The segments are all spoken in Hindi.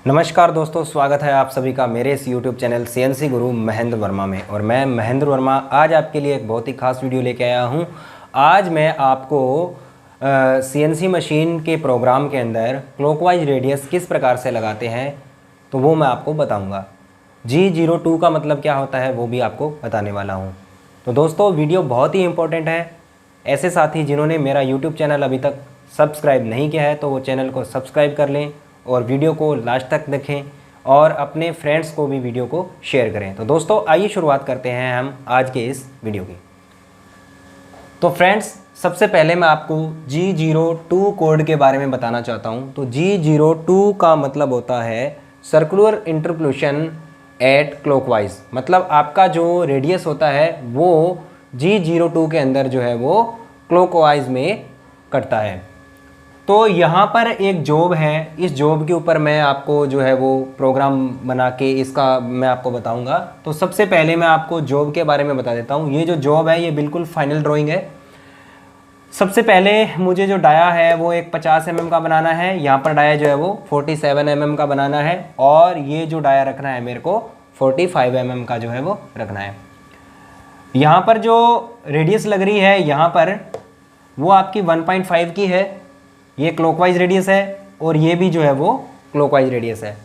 नमस्कार दोस्तों, स्वागत है आप सभी का मेरे इस YouTube चैनल CNC गुरु महेंद्र वर्मा में। और मैं महेंद्र वर्मा आज आपके लिए एक बहुत ही खास वीडियो लेके आया हूं। आज मैं आपको CNC मशीन के प्रोग्राम के अंदर क्लॉकवाइज रेडियस किस प्रकार से लगाते हैं तो वो मैं आपको बताऊंगा। G02 का मतलब क्या होता है वो भी आपको बताने वाला हूँ। तो दोस्तों वीडियो बहुत ही इंपॉर्टेंट है। ऐसे साथी जिन्होंने मेरा YouTube चैनल अभी तक सब्सक्राइब नहीं किया है तो वो चैनल को सब्सक्राइब कर लें और वीडियो को लास्ट तक देखें और अपने फ्रेंड्स को भी वीडियो को शेयर करें। तो दोस्तों आइए शुरुआत करते हैं हम आज के इस वीडियो की। तो फ्रेंड्स सबसे पहले मैं आपको G02 कोड के बारे में बताना चाहता हूं। तो G02 का मतलब होता है सर्कुलर इंटरपोलेशन एट क्लॉकवाइज। मतलब आपका जो रेडियस होता है वो G02 के अंदर जो है वो क्लॉकवाइज में कटता है। तो यहाँ पर एक जॉब है, इस जॉब के ऊपर मैं आपको जो है वो प्रोग्राम बना के इसका मैं आपको बताऊंगा। तो सबसे पहले मैं आपको जॉब के बारे में बता देता हूँ। ये जो जॉब है ये बिल्कुल फाइनल ड्राइंग है। सबसे पहले मुझे जो डाया है वो एक 50 mm का बनाना है। यहाँ पर डाया जो है वो 47 mm का बनाना है और ये जो डाया रखना है मेरे को 45 mm का जो है वो रखना है। यहाँ पर जो रेडियस लग रही है यहाँ पर वो आपकी 1.5 की है। ये क्लॉकवाइज रेडियस है और ये भी जो है वो क्लॉकवाइज रेडियस है।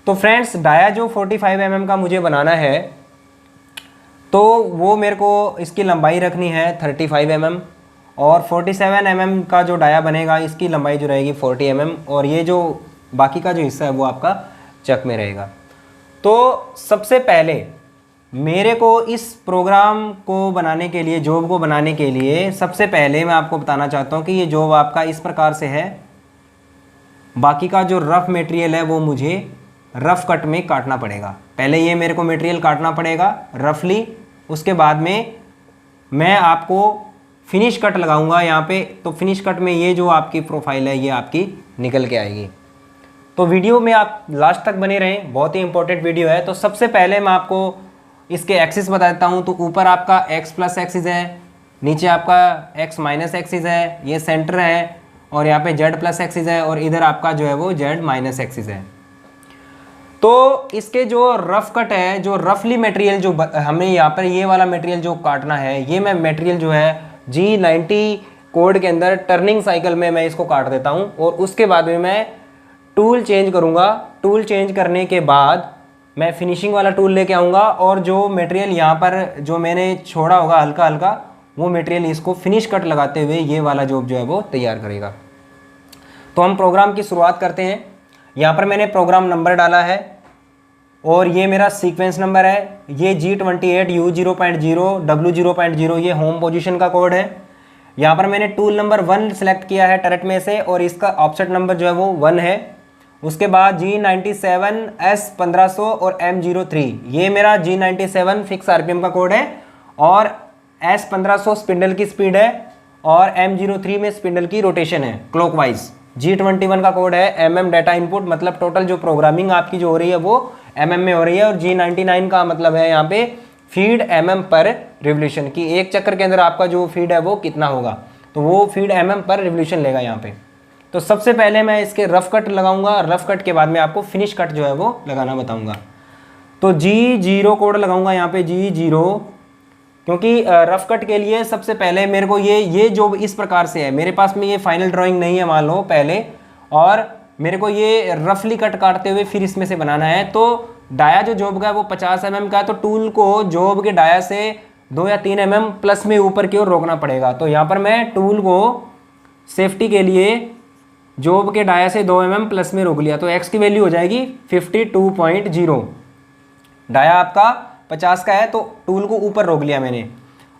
तो फ्रेंड्स डाया जो 45 mm का मुझे बनाना है तो वो मेरे को इसकी लंबाई रखनी है 35 mm और 47 mm का जो डाया बनेगा इसकी लंबाई जो रहेगी 40 mm और ये जो बाकी का जो हिस्सा है वो आपका चक में रहेगा। तो सबसे पहले मेरे को इस प्रोग्राम को बनाने के लिए, जॉब को बनाने के लिए सबसे पहले मैं आपको बताना चाहता हूँ कि ये जॉब आपका इस प्रकार से है। बाकी का जो रफ मटेरियल है वो मुझे रफ कट में काटना पड़ेगा। पहले ये मेरे को मटेरियल काटना पड़ेगा रफली, उसके बाद में मैं आपको फिनिश कट लगाऊंगा यहाँ पे। तो फिनिश कट में ये जो आपकी प्रोफाइल है ये आपकी निकल के आएगी। तो वीडियो में आप लास्ट तक बने रहें, बहुत ही इंपॉर्टेंट वीडियो है। तो सबसे पहले मैं आपको इसके एक्सिस बता देता हूँ। तो ऊपर आपका x प्लस एक्सिस है, नीचे आपका x माइनस एक्सिस है, ये सेंटर है और यहाँ पे z प्लस एक्सिस है और इधर आपका जो है वो z माइनस एक्सिस है। तो इसके जो रफ कट है, जो रफली मटेरियल जो हमें यहाँ पर ये वाला मटेरियल जो काटना है, ये मैं मटेरियल जो है G90 कोड के अंदर टर्निंग साइकिल में मैं इसको काट देता हूँ और उसके बाद में मैं टूल चेंज करूँगा। टूल चेंज करने के बाद मैं फिनिशिंग वाला टूल लेके आऊँगा और जो मटेरियल यहाँ पर जो मैंने छोड़ा होगा हल्का हल्का वो मटेरियल इसको फिनिश कट लगाते हुए ये वाला जॉब जो है वो तैयार करेगा। तो हम प्रोग्राम की शुरुआत करते हैं। यहाँ पर मैंने प्रोग्राम नंबर डाला है और ये मेरा सीक्वेंस नंबर है। ये G28 U0.0 W0.0 ये होम पोजीशन का कोड है। यहाँ पर मैंने टूल नंबर 1 सेलेक्ट किया है टरट में से और इसका ऑफसेट नंबर जो है वो 1 है। उसके बाद G97 S1500 और M03 ये मेरा G97 फिक्स RPM का कोड है और S1500 स्पिंडल की स्पीड है और M03 में स्पिंडल की रोटेशन है क्लॉकवाइज। G21 का कोड है MM डाटा इनपुट, मतलब टोटल जो प्रोग्रामिंग आपकी जो हो रही है वो MM में हो रही है। और G99 का मतलब है यहाँ पे फीड MM पर रिवोल्यूशन की, एक चक्कर के अंदर आपका जो फीड है वो कितना होगा तो वो फीड MM पर रिवोल्यूशन लेगा यहाँ पे। तो सबसे पहले मैं इसके रफ कट लगाऊंगा, रफ कट के बाद में आपको फिनिश कट जो है वो लगाना बताऊंगा। तो G0 कोड लगाऊंगा यहाँ पे G0, क्योंकि रफ कट के लिए सबसे पहले मेरे को ये जो इस प्रकार से है, मेरे पास में ये फाइनल ड्राइंग नहीं है मान लो पहले, और मेरे को ये रफली कट काटते हुए फिर इसमें से बनाना है। तो डाया जो जॉब का है वो 50 mm का है तो टूल को जॉब के डाया से 2 या 3 mm प्लस में ऊपर की ओर रोकना पड़ेगा। तो यहाँ पर मैं टूल को सेफ्टी के लिए जॉब के डाया से 2 mm प्लस में रोक लिया तो x की वैल्यू हो जाएगी 52.0। डाया आपका 50 का है तो टूल को ऊपर रोक लिया मैंने।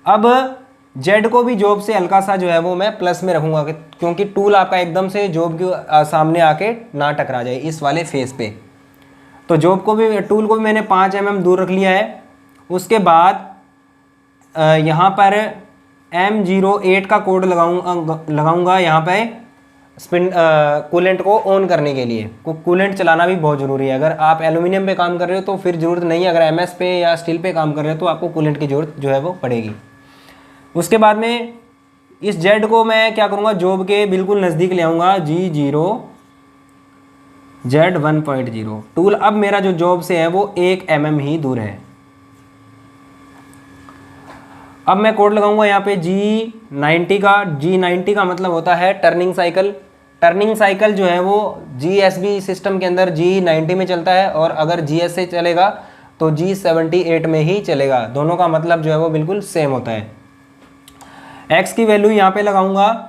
अब z को भी जॉब से हल्का सा जो है वो मैं प्लस में रखूँगा क्योंकि टूल आपका एकदम से जॉब के सामने आके ना टकरा जाए इस वाले फेस पे। तो जॉब को भी, टूल को भी मैंने 5 mm दूर रख लिया है। उसके बाद यहाँ पर M08 का कोड लगाऊंगा यहाँ पे कूलेंट को ऑन करने के लिए। कूलेंट चलाना भी बहुत ज़रूरी है। अगर आप एल्यूमिनियम पे काम कर रहे हो तो फिर ज़रूरत नहीं है, अगर MS पे या स्टील पे काम कर रहे हो तो आपको कूलेंट की ज़रूरत जो है वो पड़ेगी। उसके बाद में इस जेड को मैं क्या करूँगा, जॉब के बिल्कुल नज़दीक ले आऊँगा G0 Z1.0। टूल अब मेरा जो जॉब से है वो 1 mm ही दूर है। अब मैं कोड लगाऊंगा यहाँ पे G90 का। G90 का मतलब होता है टर्निंग साइकिल। टर्निंग साइकिल जो है वो GSB सिस्टम के अंदर G90 में चलता है, और अगर GS से चलेगा तो G78 में ही चलेगा। दोनों का मतलब जो है वो बिल्कुल सेम होता है। X की वैल्यू यहाँ पे लगाऊंगा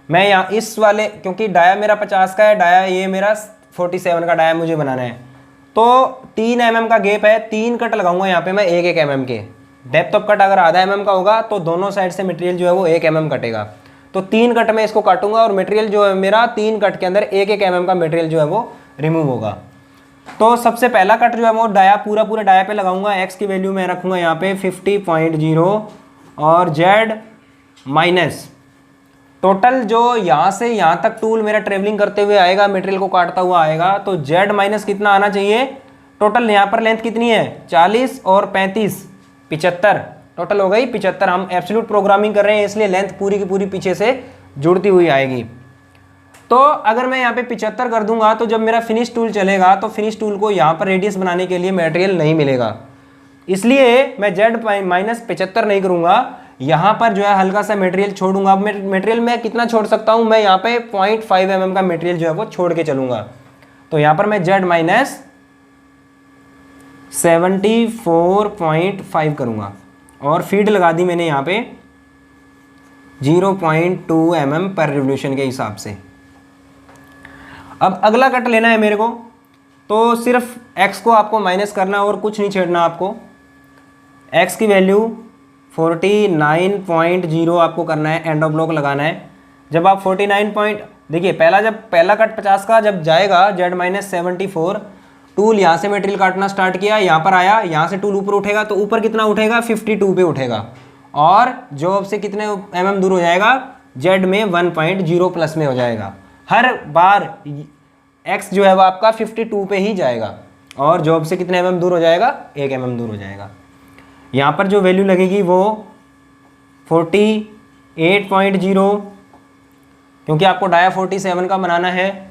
मैं, यहाँ इस वाले, क्योंकि डाया मेरा 50 का है, डाया ये मेरा 47 का डाया मुझे बनाना है, तो 3 mm का गैप है। 3 कट लगाऊंगा यहाँ पे मैं 1-1 mm के। डेप्थ ऑफ कट अगर आधा mm का होगा तो दोनों साइड से मटेरियल जो है वो 1 mm कटेगा। तो 3 कट में इसको काटूंगा और मटेरियल जो है मेरा 3 कट के अंदर 1-1 mm का मटेरियल जो है वो रिमूव होगा। तो सबसे पहला कट जो है वो डाया पूरा डाया पे लगाऊंगा। एक्स की वैल्यू मैं रखूंगा यहाँ पे 50.0 और जेड माइनस टोटल जो यहाँ से यहाँ तक टूल मेरा ट्रेवलिंग करते हुए आएगा, मटेरियल को काटता हुआ आएगा, तो जेड माइनस कितना आना चाहिए। टोटल यहाँ पर लेंथ कितनी है 40 और 35 75, टोटल हो गई 75। हम एब्सोल्यूट प्रोग्रामिंग कर रहे हैं इसलिए लेंथ पूरी की पूरी पीछे से जुड़ती हुई आएगी। तो अगर मैं यहाँ पे 75 कर दूंगा तो जब मेरा फिनिश टूल चलेगा तो फिनिश टूल को यहाँ पर रेडियस बनाने के लिए मटेरियल नहीं मिलेगा, इसलिए मैं जेड माइनस 75 नहीं करूँगा। यहाँ पर जो है हल्का सा मटेरियल छोड़ूंगा। अब मटेरियल मैं कितना छोड़ सकता हूँ, मैं यहाँ पे 0.5 mm का मटेरियल जो है वो छोड़ के चलूंगा। तो यहाँ पर मैं जेड माइनस 74.5 करूँगा और फीड लगा दी मैंने यहाँ पे 0.2 mm पर रिवोल्यूशन के हिसाब से। अब अगला कट लेना है मेरे को, तो सिर्फ x को आपको माइनस करना और कुछ नहीं छेड़ना आपको। x की वैल्यू 49.0 आपको करना है, एंड ऑफ ब्लॉक लगाना है। जब आप 49 देखिए जब पहला कट 50 का जब जाएगा जेड माइनस 74, टूल यहाँ से मटेरियल काटना स्टार्ट किया, यहाँ पर आया, यहाँ से टूल ऊपर उठेगा तो ऊपर कितना उठेगा 52 पे उठेगा, और जॉब से कितने mm दूर हो जाएगा, जेड में 1.0 प्लस में हो जाएगा। हर बार x जो है वो आपका 52 पे ही जाएगा और जॉब से कितने mm दूर हो जाएगा, 1 mm दूर हो जाएगा। यहाँ पर जो वैल्यू लगेगी वो 48.0, क्योंकि आपको डाया 47 का बनाना है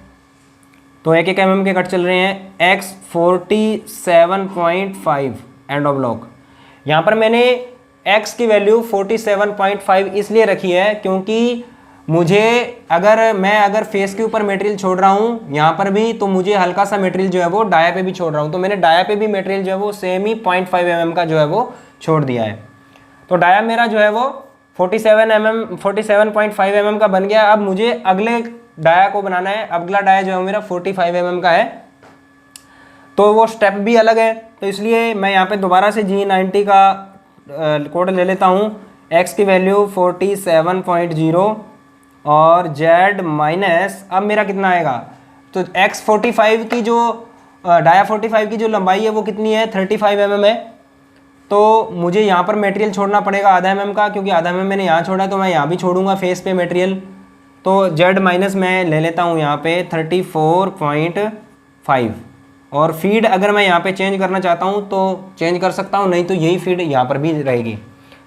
तो 1-1 mm के कट चल रहे हैं। x 47.5 end of block. यहाँ पर मैंने x की वैल्यू 47.5 इसलिए रखी है क्योंकि मुझे अगर फेस के ऊपर मटेरियल छोड़ रहा हूँ यहाँ पर भी, तो मुझे हल्का सा मटेरियल जो है वो डाया पे भी छोड़ रहा हूँ, तो मैंने डाया पे भी मटेरियल जो है वो सेम ही 0.5 mm का जो है वो छोड़ दिया है। तो डाया मेरा जो है वो 47.5 mm का बन गया। अब मुझे अगले डाया को बनाना है। अगला डाया जो है मेरा 45 mm का है, तो वो स्टेप भी अलग है, तो इसलिए मैं यहाँ पे दोबारा से G90 का कोड ले लेता हूँ। x की वैल्यू 47.0 और z माइनस, अब मेरा कितना आएगा, तो x 45 की जो डाया 45 की जो लंबाई है वो कितनी है 35 mm है, तो मुझे यहाँ पर मटेरियल छोड़ना पड़ेगा आधा mm का, क्योंकि आधा mm मैंने यहाँ छोड़ा है तो मैं यहाँ भी छोड़ूंगा फेस पे मटेरियल। तो z माइनस मैं ले लेता हूँ यहाँ पे 34.5, और फीड अगर मैं यहाँ पे चेंज करना चाहता हूँ तो चेंज कर सकता हूँ, नहीं तो यही फीड यहाँ पर भी रहेगी।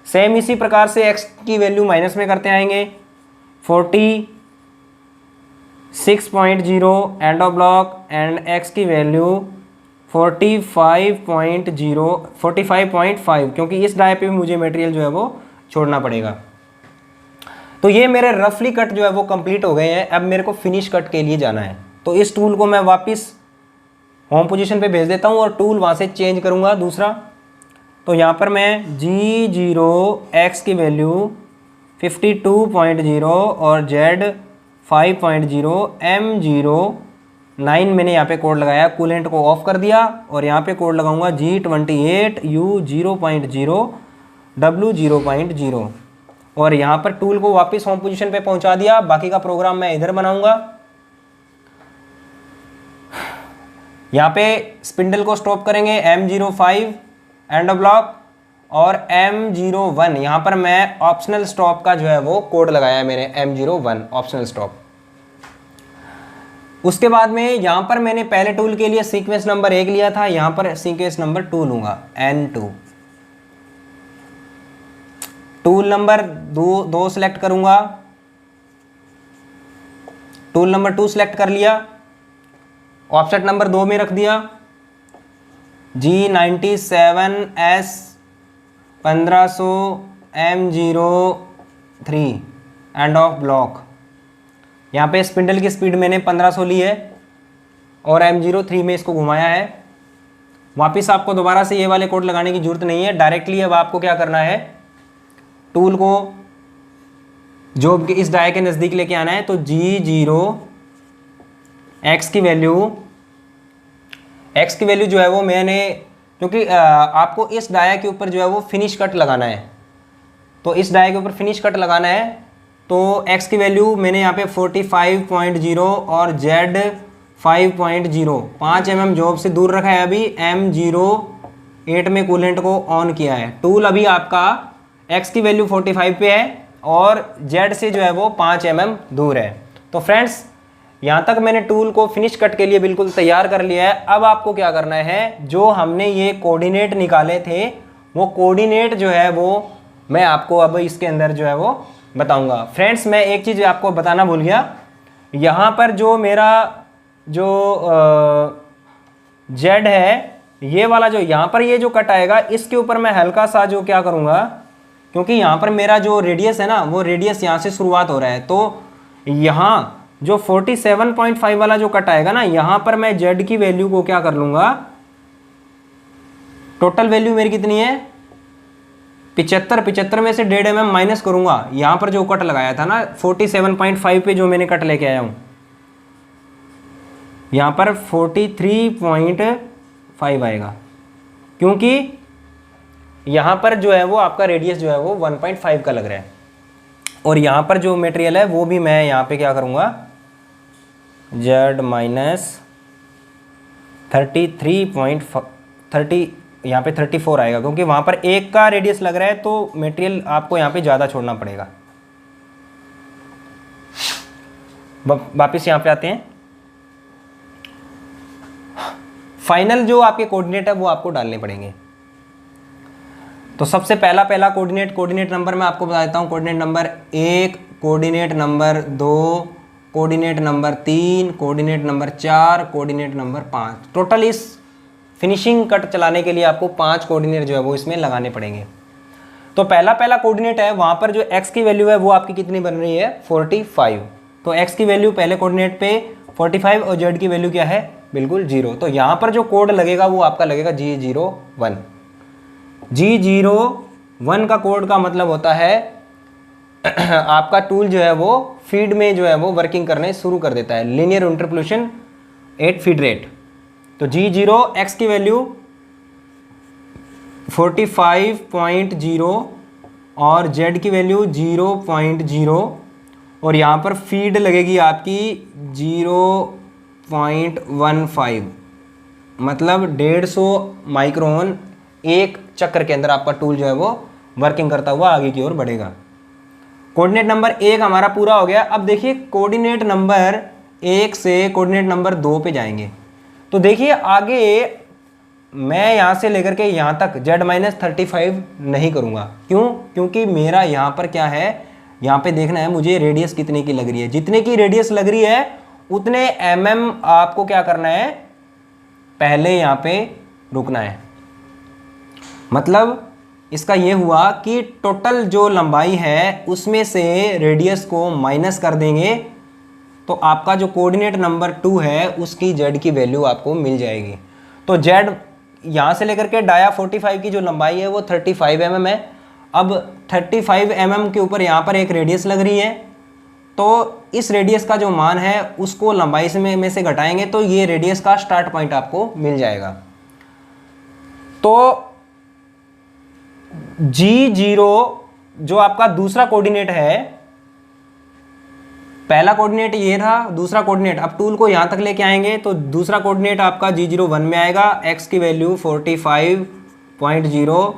सेम इसी प्रकार से x की वैल्यू माइनस में करते आएंगे 46.0 end of block, and x की वैल्यू 45.5, क्योंकि इस डाय पे भी मुझे मटेरियल जो है वो छोड़ना पड़ेगा। तो ये मेरे रफली कट जो है वो कंप्लीट हो गए हैं। अब मेरे को फिनिश कट के लिए जाना है, तो इस टूल को मैं वापस होम पोजीशन पे भेज देता हूँ और टूल वहाँ से चेंज करूँगा दूसरा। तो यहाँ पर मैं G0 x की वैल्यू 52.0 और Z 5.0 M09 मैंने यहाँ पे कोड लगाया, कूलेंट को ऑफ कर दिया और यहाँ पे कोड लगाऊंगा G28 U 0.0 W 0.0 और यहाँ पर टूल को वापस होम पोजीशन पे पहुँचा दिया। बाकी का प्रोग्राम मैं इधर बनाऊंगा। यहाँ पे स्पिंडल को स्टॉप करेंगे M05 एंड ब्लॉक और M01, यहाँ पर मैं ऑप्शनल स्टॉप का जो है वो कोड लगाया है मैंने, M01 ऑप्शनल स्टॉप। उसके बाद में यहाँ पर मैंने पहले टूल के लिए सीक्वेंस नंबर 1 लिया था, यहाँ पर सीक्वेंस नंबर 2 लूंगा, N2। टूल नंबर 2 सेलेक्ट करूंगा, टूल नंबर 2 सेलेक्ट कर लिया। ऑफसेट नंबर 2 में रख दिया G97S 1500 M03 end of block. यहाँ पे स्पिंडल की स्पीड मैंने 1500 ली है और M03 में इसको घुमाया है। वापस आपको दोबारा से ये वाले कोड लगाने की जरूरत नहीं है, डायरेक्टली अब आपको क्या करना है, टूल को जो इस डाई के नज़दीक लेके आना है। तो G0 X की वैल्यू जो है वो मैंने, क्योंकि आपको इस डाया के ऊपर जो है वो फिनिश कट लगाना है, तो इस डाया के ऊपर फिनिश कट लगाना है। तो X की वैल्यू मैंने यहाँ पे 45.0 और Z 5.0 5 mm जॉब से दूर रखा है। अभी M08 में कूलेंट को ऑन किया है। टूल अभी आपका X की वैल्यू 45 पे है और Z से जो है वो 5 mm दूर है। तो फ्रेंड्स यहाँ तक मैंने टूल को फिनिश कट के लिए बिल्कुल तैयार कर लिया है। अब आपको क्या करना है, जो हमने ये कोऑर्डिनेट निकाले थे वो कोऑर्डिनेट जो है वो मैं आपको अब इसके अंदर जो है वो बताऊंगा। फ्रेंड्स मैं एक चीज़ आपको बताना भूल गया, यहाँ पर जो मेरा जो जेड है, ये वाला जो यहाँ पर ये जो कट आएगा, इसके ऊपर मैं हल्का सा जो क्या करूँगा, क्योंकि यहाँ पर मेरा जो रेडियस है ना, वो रेडियस यहाँ से शुरुआत हो रहा है, तो यहाँ जो 47.5 वाला जो कट आएगा ना, यहाँ पर मैं जेड की वैल्यू को क्या कर लूँगा, टोटल वैल्यू मेरी कितनी है 75 में से 1.5 mm माइनस करूँगा। यहाँ पर जो कट लगाया था ना 47.5 पे जो मैंने कट लेके आया हूँ, यहाँ पर 43.5 आएगा, क्योंकि यहाँ पर जो है वो आपका रेडियस जो है वो 1.5 का लग रहा है। और यहाँ पर जो मटेरियल है वो भी मैं यहाँ पे क्या करूँगा, Z माइनस 33.30 यहाँ पे 34 आएगा, क्योंकि वहाँ पर एक का रेडियस लग रहा है, तो मटेरियल आपको यहाँ पे ज़्यादा छोड़ना पड़ेगा। वापस यहाँ पे आते हैं। फाइनल जो आपके कोऑर्डिनेट है वो आपको डालने पड़ेंगे। तो सबसे पहला कोऑर्डिनेट नंबर मैं आपको बता देता हूँ। Coordinate number 1, coordinate number 2, coordinate number 3, coordinate number 4, coordinate number 5। Total इस फिनिशिंग कट चलाने के लिए आपको 5 कोऑर्डिनेट जो है वो इसमें लगाने पड़ेंगे। तो पहला कोऑर्डिनेट है, वहाँ पर जो x की वैल्यू है वो आपकी कितनी बन रही है 45। तो x की वैल्यू पहले कोऑर्डिनेट पे 45 और z की वैल्यू क्या है, बिल्कुल 0। तो यहाँ पर जो कोड लगेगा वो आपका लगेगा G01। G01 का कोड का मतलब होता है आपका टूल जो है वो फीड में जो है वो वर्किंग करने शुरू कर देता है, linear interpolation at feed rate. तो G0 x की वैल्यू 45.0 और z की वैल्यू 0.0 और यहाँ पर फीड लगेगी आपकी 0.15, मतलब 150 माइक्रोन एक चक्र के अंदर आपका टूल जो है वो वर्किंग करता हुआ आगे की ओर बढ़ेगा। कोऑर्डिनेट नंबर 1 हमारा पूरा हो गया। अब देखिए कोऑर्डिनेट नंबर 1 से कोऑर्डिनेट नंबर 2 पे जाएंगे। तो देखिए आगे मैं यहाँ से लेकर के यहाँ तक Z-35 नहीं करूँगा। क्यों? क्योंकि मेरा यहाँ पर क्या है, यहाँ पे देखना है मुझे रेडियस कितने की लग रही है। जितने की रेडियस लग रही है उतने mm आपको क्या करना है, पहले यहाँ पे रुकना है। मतलब इसका ये हुआ कि टोटल जो लंबाई है उसमें से रेडियस को माइनस कर देंगे, तो आपका जो कोऑर्डिनेट नंबर 2 है उसकी z की वैल्यू आपको मिल जाएगी। तो z यहाँ से लेकर के डाया 45 की जो लंबाई है वो 35 mm है। अब 35 mm के ऊपर यहाँ पर एक रेडियस लग रही है, तो इस रेडियस का जो मान है उसको लंबाई में से घटाएंगे तो ये रेडियस का स्टार्ट पॉइंट आपको मिल जाएगा। तो G0 जो आपका दूसरा कोऑर्डिनेट है, पहला कोऑर्डिनेट ये था, दूसरा कोऑर्डिनेट, अब टूल को यहां तक लेके आएंगे तो दूसरा कोऑर्डिनेट आपका G01 में आएगा। x की वैल्यू 45.0,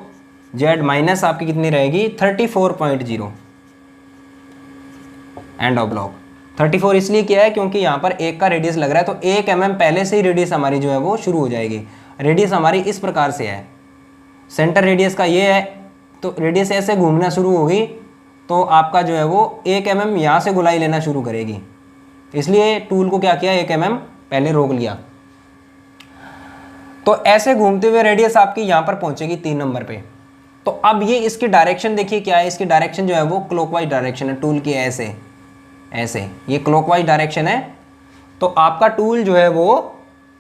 z माइनस आपकी कितनी रहेगी 34.0 एंड ऑफ ब्लॉक। 34 इसलिए किया है क्योंकि यहाँ पर 1 का रेडियस लग रहा है, तो 1 mm पहले से ही रेडियस हमारी जो है वो शुरू हो जाएगी। रेडियस हमारी इस प्रकार से है, सेंटर रेडियस का ये है, तो रेडियस ऐसे घूमना शुरू होगी तो आपका जो है वो 1 mm यहाँ से गोलाई लेना शुरू करेगी। इसलिए टूल को क्या किया, 1 mm पहले रोक लिया। तो ऐसे घूमते हुए रेडियस आपकी यहाँ पर पहुंचेगी 3 नंबर पे। तो अब ये इसकी डायरेक्शन देखिए क्या है, इसकी डायरेक्शन जो है वो क्लॉकवाइज डायरेक्शन है टूल की, ऐसे ऐसे ये क्लॉकवाइज डायरेक्शन है। तो आपका टूल जो है वो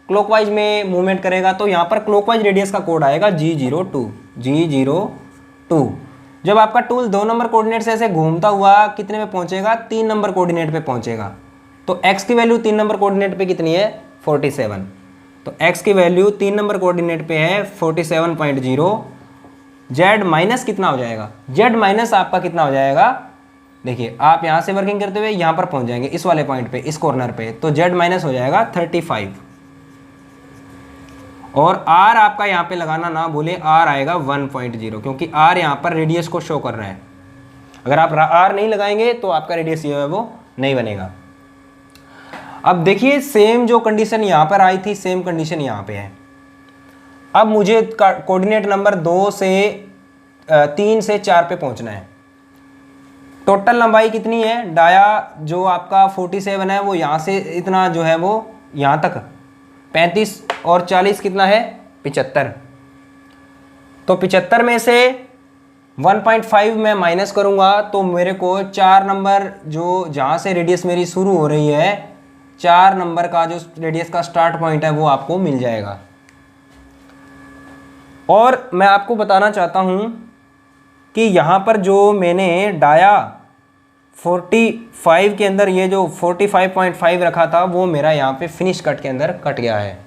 क्लॉकवाइज में मूवमेंट करेगा, तो यहाँ पर क्लॉकवाइज रेडियस का कोड आएगा G02 G02। जब आपका टूल 2 नंबर कोऑर्डिनेट से ऐसे घूमता हुआ कितने में पहुंचेगा, 3 नंबर कोऑर्डिनेट पे पहुंचेगा। तो x की वैल्यू 3 नंबर कोऑर्डिनेट पे कितनी है, 47। तो x की वैल्यू 3 नंबर कोऑर्डिनेट पे है 47.0। z माइनस कितना हो जाएगा, z माइनस आपका कितना हो जाएगा, देखिए आप यहाँ से वर्किंग करते हुए यहाँ पर पहुँच जाएंगे इस वाले पॉइंट पे, इस कॉर्नर पे, तो z माइनस हो जाएगा 35। और r आपका यहाँ पे लगाना ना भूले, r आएगा 1.0, क्योंकि r यहाँ पर रेडियस को शो कर रहा है। अगर आप r नहीं लगाएंगे तो आपका रेडियस ये है वो नहीं बनेगा। अब देखिए सेम जो कंडीशन यहाँ पर आई थी, सेम कंडीशन यहाँ पे है। अब मुझे कोऑर्डिनेट नंबर 2 से 3 से 4 पे पहुँचना है। टोटल लंबाई कितनी है, डाया जो आपका 47 है वो यहाँ से इतना जो है वो यहाँ तक 35 और 40 कितना है 75। तो 75 में से 1.5 मैं माइनस करूँगा तो मेरे को 4 नंबर जो जहाँ से रेडियस मेरी शुरू हो रही है, 4 नंबर का जो रेडियस का स्टार्ट पॉइंट है वो आपको मिल जाएगा। और मैं आपको बताना चाहता हूँ कि यहाँ पर जो मैंने डाया 45 के अंदर ये जो 45.5 रखा था वो मेरा यहाँ पे फिनिश कट के अंदर कट गया है,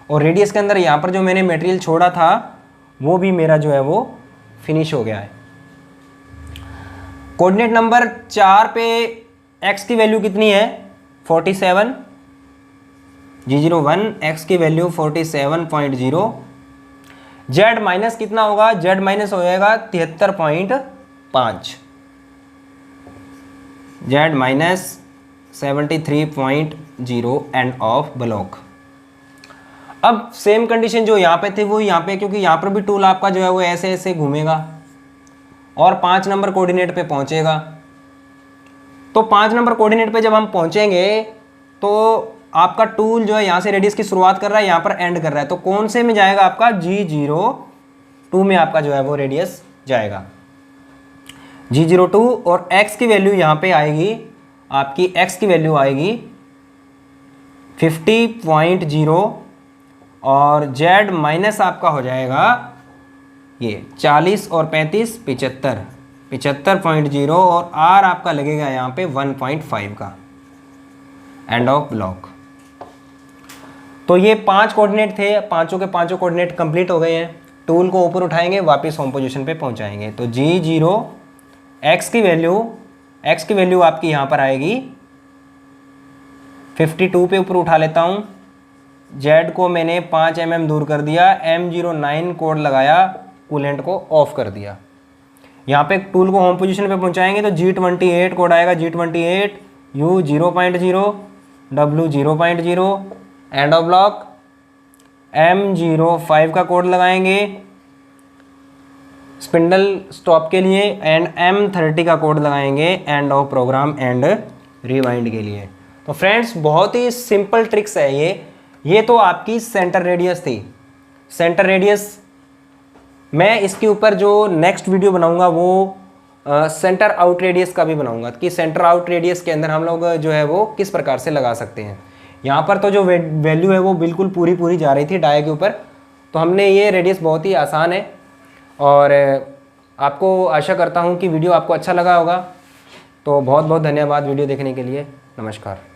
और रेडियस के अंदर यहाँ पर जो मैंने मटेरियल छोड़ा था वो भी मेरा जो है वो फिनिश हो गया है। कोऑर्डिनेट नंबर 4 पे x की वैल्यू कितनी है 47, G01 x की वैल्यू 47.0। z माइनस कितना होगा, z माइनस हो जाएगा 73.5, z minus 73.0 end of block. अब सेम कंडीशन जो यहाँ पे थे वो यहाँ पे, क्योंकि यहाँ पर भी टूल आपका जो है वो ऐसे ऐसे घूमेगा और 5 नंबर कोऑर्डिनेट पे पहुँचेगा। तो 5 नंबर कोऑर्डिनेट पे जब हम पहुँचेंगे तो आपका टूल जो है यहाँ से रेडियस की शुरुआत कर रहा है, यहाँ पर एंड कर रहा है, तो कौन से में जाएगा आपका G02 में आपका जो है वो रेडियस जाएगा G02। और x की वैल्यू यहाँ पे आएगी आपकी, x की वैल्यू आएगी 50.0 और z माइनस आपका हो जाएगा ये 40 और 35 75.0 और r आपका लगेगा यहाँ पे 1.5 का एंड ऑफ ब्लॉक। तो ये 5 कोऑर्डिनेट थे, पांचों के पांचों कोऑर्डिनेट कंप्लीट हो गए हैं। टूल को ऊपर उठाएंगे, वापस होम पोजीशन पे पहुंचाएंगे। तो G0 x की वैल्यू आपकी यहाँ पर आएगी 52 पे ऊपर उठा लेता हूँ। Z को मैंने 5 mm दूर कर दिया, M09 कोड लगाया, कूलेंट को ऑफ कर दिया। यहाँ पे टूल को होम पोजीशन पे पहुँचाएंगे तो G28 कोड आएगा, G28 U 0.0 W 0.0 end of block. M05 का कोड लगाएंगे स्पिंडल स्टॉप के लिए एंड M30 का कोड लगाएंगे end of program and rewind के लिए। तो फ्रेंड्स बहुत ही सिंपल ट्रिक्स है ये तो आपकी सेंटर रेडियस थी। सेंटर रेडियस मैं इसके ऊपर जो नेक्स्ट वीडियो बनाऊंगा वो सेंटर आउट रेडियस का भी बनाऊंगा कि सेंटर आउट रेडियस के अंदर हम लोग जो है वो किस प्रकार से लगा सकते हैं। यहाँ पर तो जो वैल्यू है वो बिल्कुल पूरी जा रही थी डाया के ऊपर, तो हमने ये रेडियस बहुत ही आसान है। और आपको आशा करता हूँ कि वीडियो आपको अच्छा लगा होगा। तो बहुत बहुत धन्यवाद वीडियो देखने के लिए। नमस्कार।